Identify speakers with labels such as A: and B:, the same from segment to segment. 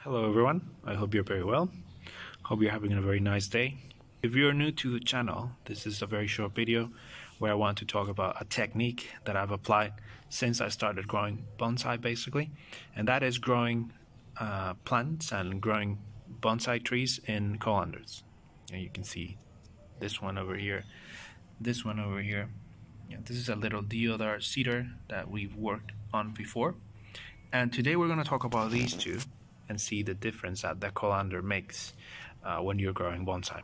A: Hello everyone, I hope you're very well. Hope you're having a very nice day. If you're new to the channel, this is a very short video where I want to talk about a technique that I've applied since I started growing bonsai basically, and that is growing plants and growing bonsai trees in colanders. And you can see this one over here, this one over here. Yeah, this is a little deodar cedar that we've worked on before, and today we're going to talk about these two and see the difference that the colander makes when you're growing bonsai.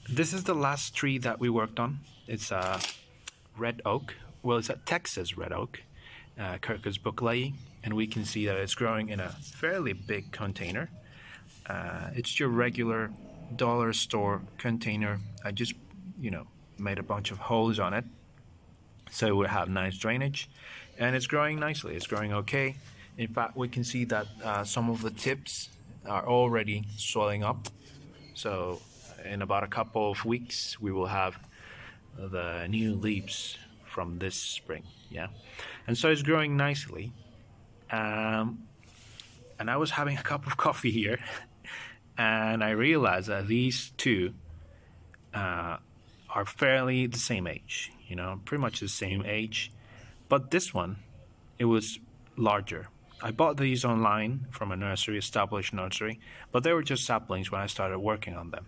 A: This is the last tree that we worked on. It's a red oak. Well, it's a Texas red oak, Quercus Buckleyi, and we can see that it's growing in a fairly big container. It's your regular dollar store container. I just, made a bunch of holes on it so it would have nice drainage, and it's growing nicely. It's growing okay. In fact, we can see that some of the tips are already swelling up. So in about a couple of weeks, we will have the new leaves from this spring. Yeah, and so it's growing nicely. And I was having a cup of coffee here, and I realized that these two are fairly the same age. Pretty much the same age. But this one, it was larger. I bought these online from a nursery, established nursery, but they were just saplings when I started working on them.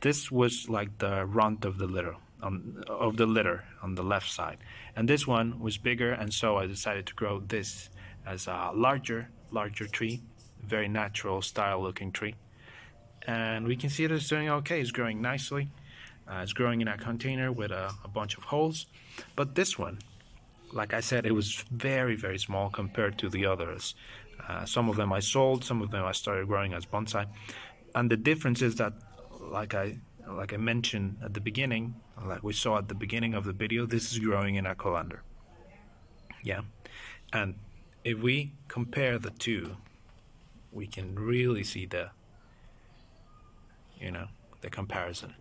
A: This was like the runt of the litter, on the left side, and this one was bigger, and so I decided to grow this as a larger tree, very natural style looking tree. And we can see that it's doing okay. It's growing nicely. It's growing in a container with a bunch of holes, but this one, like I said, it was very, very small compared to the others. Some of them I sold, some of them I started growing as bonsai. And the difference is that, like I mentioned at the beginning, like we saw at the beginning of the video, this is growing in a colander. Yeah, and if we compare the two, we can really see the comparison.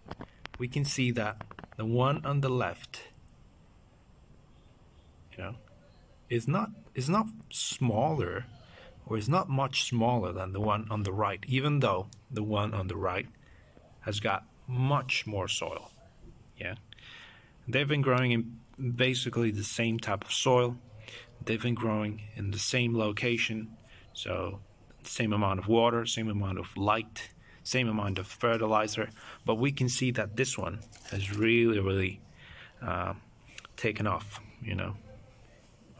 A: We can see that the one on the left, is not smaller, or is not much smaller than the one on the right, even though the one on the right has got much more soil. Yeah, they've been growing in basically the same type of soil. They've been growing in the same location, so same amount of water, same amount of light, same amount of fertilizer. But we can see that this one has really taken off.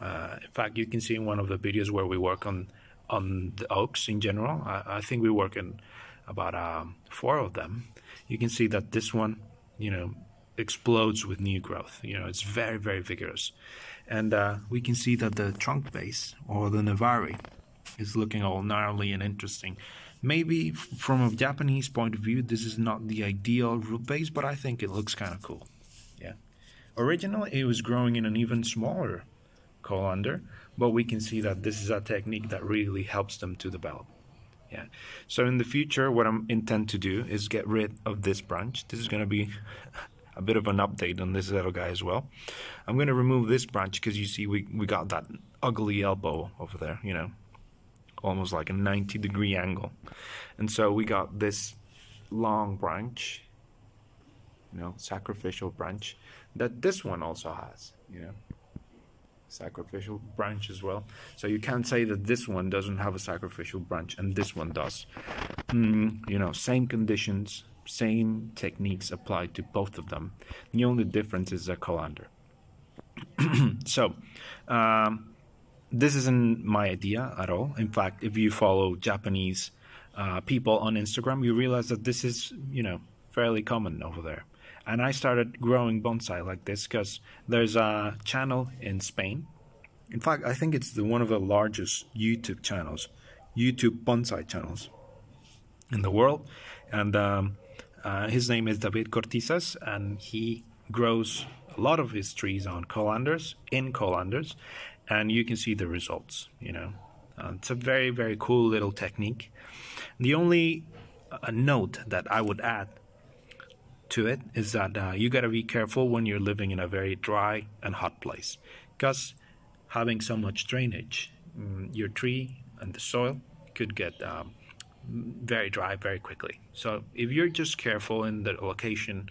A: In fact, you can see in one of the videos where we work on the oaks in general. I think we work in about 4 of them. You can see that this one, explodes with new growth. It's very, very vigorous. And we can see that the trunk base, or the Navari, is looking all gnarly and interesting. Maybe from a Japanese point of view, this is not the ideal root base, but I think it looks kind of cool. Yeah. Originally, it was growing in an even smaller colander, but we can see that this is a technique that really helps them to develop. Yeah. So in the future, what I intend to do is get rid of this branch. This is going to be a bit of an update on this little guy as well. I'm going to remove this branch because you see we got that ugly elbow over there, almost like a 90-degree angle. And so we got this long branch, sacrificial branch, that this one also has, sacrificial branch as well. So you can't say that this one doesn't have a sacrificial branch and this one does. Same conditions, same techniques applied to both of them. The only difference is the colander. So this isn't my idea at all. In fact, if you follow Japanese people on Instagram, you realize that this is fairly common over there. And I started growing bonsai like this because there's a channel in Spain. In fact, I think it's one of the largest YouTube bonsai channels in the world. And his name is David Cortizas, and he grows a lot of his trees on colanders, and you can see the results. It's a very, very cool little technique. The only note that I would add to it is that you got to be careful when you're living in a very dry and hot place, because having so much drainage, your tree and the soil could get very dry very quickly. So if you're just careful in the location,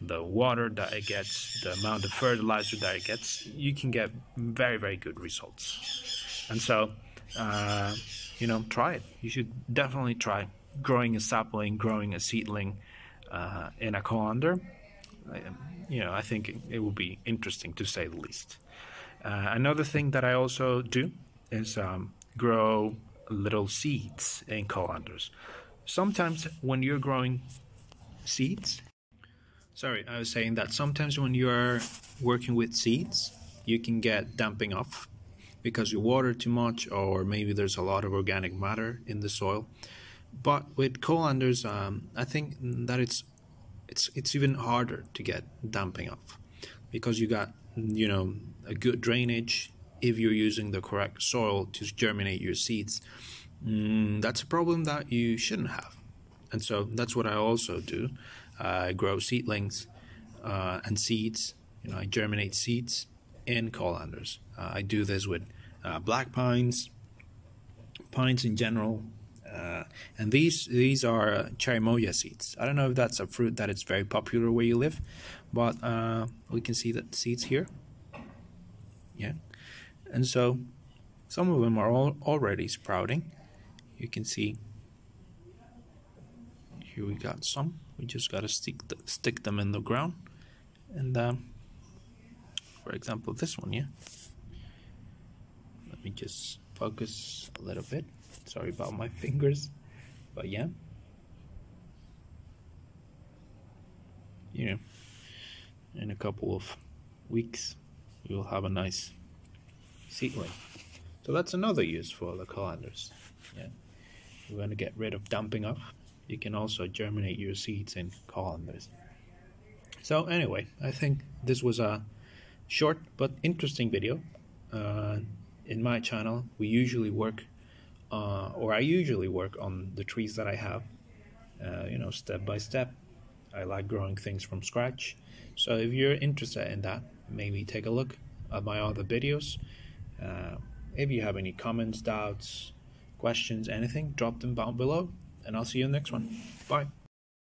A: the water that it gets, the amount of fertilizer that it gets, you can get very, very good results. And so, try it. You should definitely try growing a sapling, growing a seedling in a colander. I think it will be interesting, to say the least. Another thing that I also do is grow little seeds in colanders. Sometimes when you're growing seeds, I was saying that sometimes when you are working with seeds, you can get damping off because you water too much, or maybe there's a lot of organic matter in the soil. But with colanders, I think that it's even harder to get damping off because you got a good drainage. If you're using the correct soil to germinate your seeds, that's a problem that you shouldn't have. And so that's what I also do. I grow seedlings and seeds. I germinate seeds in colanders. I do this with black pines in general, and these are cherimoya seeds. I don't know if that's a fruit that is very popular where you live, but we can see that seeds here. Yeah, and so some of them are already sprouting. You can see here we got some. We just gotta stick them in the ground, and for example, this one, yeah. Let me just focus a little bit. Sorry about my fingers, but yeah. In a couple of weeks, we will have a nice seedling. So that's another use for the colanders. Yeah, we're going to get rid of dumping off. You can also germinate your seeds in colanders. So anyway, I think this was a short but interesting video. In my channel, we usually work, I usually work on the trees that I have, step by step. I like growing things from scratch. So if you're interested in that, maybe take a look at my other videos. If you have any comments, doubts, questions, anything, drop them down below, and I'll see you in the next one. Bye.